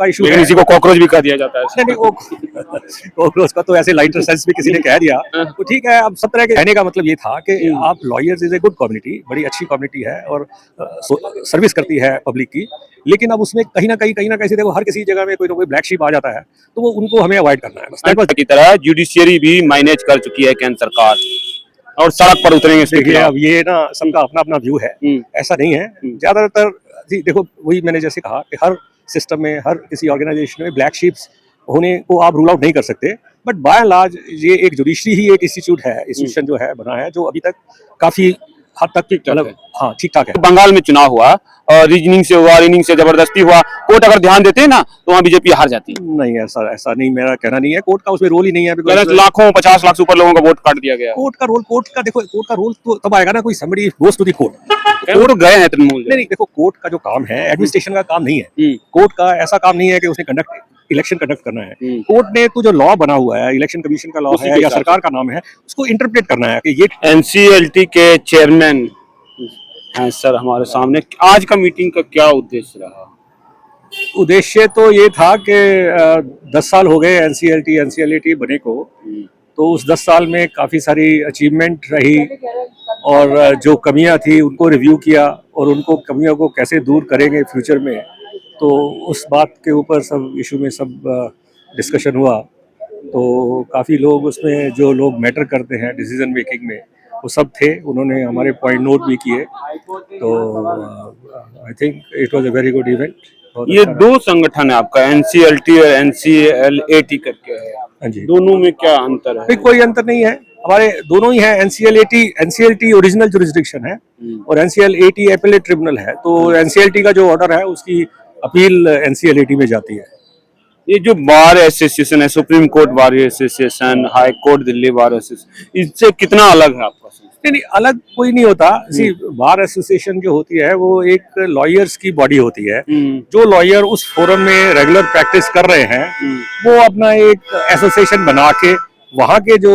सबका इशू लेकिन है। इसी को कॉकरोच भी कह दिया जाता है। नहीं नहीं, वो कॉकरोच का तो ऐसे लाइटर सेंस में किसी ने कह दिया, तो ठीक है। अब सब तरह के कहने का मतलब ये था कि आप lawyers is a good community, बड़ी अच्छी कम्युनिटी है और सर्विस करती है पब्लिक की, लेकिन अब उसमें कहीं ना कहीं से देखो हर किसी जगह में कोई ना कोई ब्लैक शीप आ जाता है, तो वो उनको हमें अवॉइड करना है बस। That was- की तरह जुडिशियरी भी मैनेज कर चुकी है केंद्र सरकार और सड़क पर उतरेंगे इसके देखिए, खिलाफ। अब ये ना सबका अपना अपना व्यू है, ऐसा नहीं है ज्यादातर। जी देखो, वही मैंने जैसे कहा कि हर सिस्टम में, हर किसी ऑर्गेनाइजेशन में ब्लैक शीप्स होने को आप रूल आउट नहीं कर सकते, बट बाय एंड लार्ज ये एक जुडिशरी ही एक इंस्टीट्यूशन जो है बना है, जो अभी तक काफी हद तक मतलब हाँ ठीक ठाक है। बंगाल में चुनाव हुआ और रीजनिंग से हुआ, रीजनिंग से जबरदस्ती हुआ, कोर्ट अगर ध्यान देते ना तो वहाँ बीजेपी हार जाती। नहीं, ऐसा ऐसा नहीं, मेरा कहना नहीं है। कोर्ट का उसमें रोल ही नहीं है। लाखों 50 लाख से ऊपर लोगों का वोट काट दिया गया। कोर्ट का रोल, कोर्ट का रोल तो तब आएगा ना कोई somebody goes to the court। Court गए हैं तृणमूल। नहीं, देखो कोर्ट का जो काम है एडमिनिस्ट्रेशन का काम नहीं है। कोर्ट का ऐसा काम नहीं है कि उसने इलेक्शन कंडक्ट करना है। कोर्ट ने तो जो लॉ बना हुआ है, इलेक्शन कमीशन का लॉ है या सरकार का नाम है, उसको इंटरप्रेट करना है कि ये एनसीएलटी के चेयरमैन हैं सर हमारे सामने। आज का मीटिंग का क्या उद्देश्य रहा? उद्देश्य तो ये था कि 10 साल हो गए एनसीएलटी बने को, तो उस 10 साल में काफ़ी सारी अचीवमेंट रही और जो कमियां थी उनको रिव्यू किया और उनको कमियों को कैसे दूर करेंगे फ्यूचर में, तो उस बात के ऊपर सब इशू में सब डिस्कशन हुआ। तो काफ़ी लोग उसमें, जो लोग मैटर करते हैं डिसीजन मेकिंग में, वो सब थे। उन्होंने हमारे पॉइंट नोट भी किए, तो I think it was a very good event. ये दो संगठन है आपका, एनसीएलटी और एनसीएलएटी करके है। हाँ जी। दोनों में क्या अंतर है? कोई अंतर नहीं है, हमारे दोनों ही है। एनसीएलटी ओरिजिनल जुरिस्डिक्शन है और एनसीएलएटी एपेलेट ट्रिब्यूनल है। तो एनसीएलटी का जो ऑर्डर है उसकी अपील एनसीएलएटी में जाती है। ये जो बार एसोसिएशन है, supreme court bar association, high court Delhi bar association, इससे कितना अलग है आपका? नहीं, अलग कोई नहीं होता। सी बार एसोसिएशन जो होती है वो एक लॉयर्स की बॉडी होती है। जो लॉयर उस फोरम में रेगुलर प्रैक्टिस कर रहे हैं, वो अपना एक एसोसिएशन बना के वहाँ के जो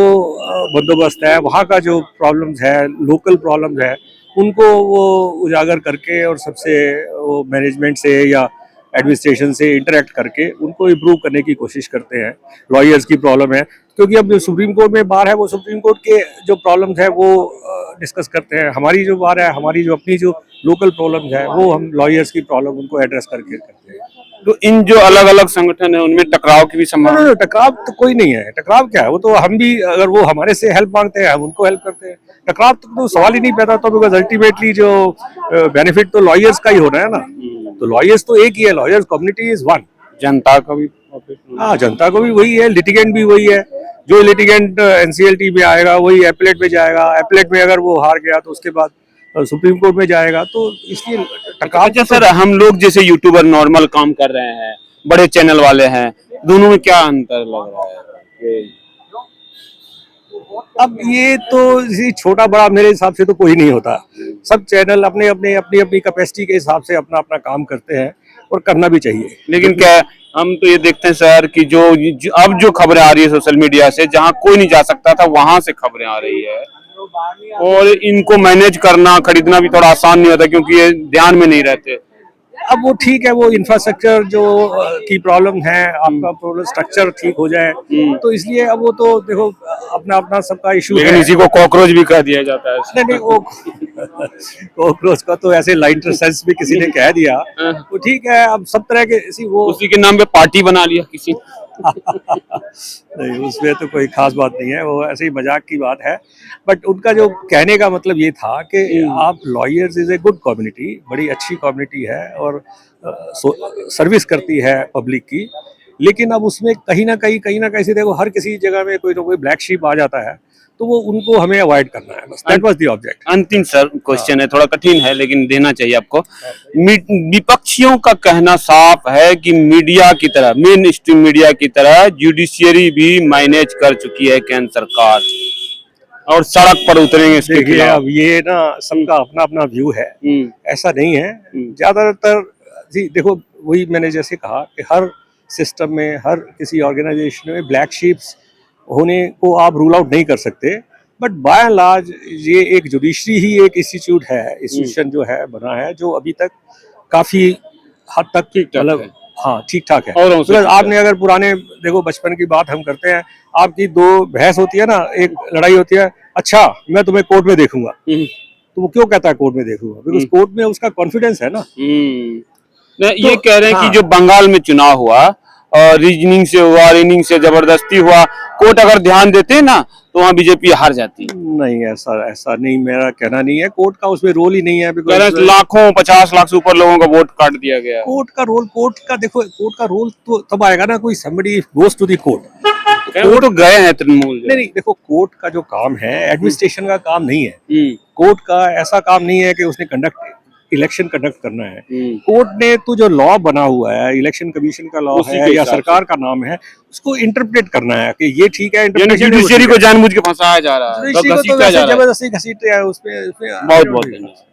बंदोबस्त है, वहाँ का जो प्रॉब्लम्स है, लोकल प्रॉब्लम्स है, उनको वो उजागर करके और सबसे वो मैनेजमेंट से या एडमिनिस्ट्रेशन से इंटरेक्ट करके उनको इम्प्रूव करने की कोशिश करते हैं। लॉयर्स की प्रॉब्लम है, क्योंकि अब जो सुप्रीम कोर्ट में बार है, वो सुप्रीम कोर्ट के जो प्रॉब्लम्स है वो डिस्कस करते हैं। हमारी जो बार है, हमारी जो अपनी जो लोकल प्रॉब्लम्स है, वो हम लॉयर्स की प्रॉब्लम उनको एड्रेस करके करते हैं। तो इन जो अलग अलग संगठन है उनमें टकराव की भी संभावना? टकराव तो कोई नहीं है। टकराव क्या है, वो तो हम भी, अगर वो हमारे से हेल्प मांगते हैं हम उनको हेल्प करते हैं। टकराव तो सवाल ही नहीं पैदा होता, बिकॉज अल्टीमेटली जो बेनिफिट तो लॉयर्स का ही होना है ना। तो लॉयर्स तो एक ही है, लॉयर्स कम्युनिटी इज वन। जनता का भी, हाँ, जनता को भी वही है, लिटिगेंट भी वही है। जो लिटिगेंट एनसीएलटी में आएगा वही एपेलेट में जाएगा। एपेलेट में अगर वो हार गया तो उसके बाद सुप्रीम कोर्ट में जाएगा। तो इसलिए टकराव। अच्छा सर, हम लोग जैसे यूट्यूबर नॉर्मल काम कर रहे हैं, बड़े चैनल वाले हैं, दोनों में क्या अंतर लग रहा है? अब ये तो छोटा बड़ा मेरे हिसाब से तो कोई नहीं होता। सब चैनल अपने अपने अपनी अपनी कैपेसिटी के हिसाब से अपना अपना काम करते हैं और करना भी चाहिए। लेकिन क्या हम तो ये देखते हैं सर कि अब जो खबरें आ रही है सोशल मीडिया से, जहां कोई नहीं जा सकता था वहां से खबरें आ रही है, और इनको मैनेज करना, खरीदना भी थोड़ा आसान नहीं होता क्योंकि ये ध्यान में नहीं रहते। अब वो ठीक है, वो इंफ्रास्ट्रक्चर जो की प्रॉब्लम है, आपका प्रॉब्लम स्ट्रक्चर ठीक हो जाए, तो इसलिए अब वो तो देखो अपना अपना सबका इशू है। लेकिन इसी को कॉकरोच भी कह दिया जाता है। नहीं, वो कॉकरोच का तो ऐसे लाइटर सेंस में किसी ने कह दिया, तो ठीक है। अब सब तरह के उसी के नाम पे पार्टी बना लिया किसी। नहीं, उसमें तो कोई खास बात नहीं है, वो ऐसे ही मजाक की बात है। बट उनका जो कहने का मतलब ये था कि आप lawyers is a good community, बड़ी अच्छी कम्युनिटी है और सर्विस करती है पब्लिक की, लेकिन अब उसमें कहीं ना कहीं से देखो हर किसी जगह में कोई ना कोई ब्लैक शीप आ जाता है, तो वो उनको हमें अवॉइड करना है बस। That was the object. अंतिम सर क्वेश्चन है, थोड़ा कठिन है लेकिन देना चाहिए आपको। विपक्षियों का कहना साफ है कि मीडिया की तरह, मेन स्ट्रीम मीडिया की तरह जुडिशियरी भी मैनेज कर चुकी है केंद्र सरकार और सड़क पर उतरेंगे इसके देखिए, खिलाफ। अब ये ना सबका अपना अपना व्यू है, ऐसा नहीं है ज्यादातर। जी देखो, वही मैंने जैसे कहा कि हर सिस्टम में, हर किसी ऑर्गेनाइजेशन में ब्लैक शीप्स होने को आप रूल आउट नहीं कर सकते, बट बाय एंड लार्ज ये एक जुडिशरी ही एक इंस्टीट्यूशन जो है बना है, जो अभी तक काफी हद तक मतलब हाँ ठीक ठाक है। औरों से Because ठीक है। आपने अगर पुराने देखो, बचपन की बात हम करते हैं, आपकी दो बहस होती है ना, एक लड़ाई होती है, अच्छा मैं तुम्हें कोर्ट में देखूंगा, तो वो क्यों कहता है कोर्ट में देखूंगा? बिकॉज कोर्ट में उसका कॉन्फिडेंस है ना। नहीं, ये तो कह रहे हैं हाँ, कि जो बंगाल में चुनाव हुआ और रीजनिंग से हुआ, रीजनिंग से जबरदस्ती हुआ, कोर्ट अगर ध्यान देते ना तो वहाँ बीजेपी हार जाती। नहीं ऐसा ऐसा नहीं, मेरा कहना नहीं है, कोर्ट का उसमें रोल ही नहीं है। कह रहे हैं बिकॉज लाखों 50 लाख से ऊपर लोगों का वोट काट दिया गया। कोर्ट का देखो, कोर्ट का रोल तो तब आएगा ना, कोई somebody goes to the court। कह रहे हैं वो तो गए हैं तृणमूल जो। नहीं नहीं, देखो कोर्ट का जो काम है एडमिनिस्ट्रेशन का काम नहीं है। हम्म, कोर्ट का ऐसा काम नहीं है कि उसने इलेक्शन कंडक्ट करना है। हम्म, कोर्ट ने तो जो लॉ बना हुआ है, इलेक्शन कमीशन का लॉ उसी के है या हिसाब सरकार का नाम है, उसको इंटरप्रेट करना है कि ये ठीक है। यानी interpretation है, वो जुडिशियरी ठीक को है। जानबूझ के फंसाया जा रहा है, जुडिशरी को तो घसीटा जा वैसे रहा है। जबरदस्ती घसीट रहा है उसमें बहुत बहुत धन्यवाद।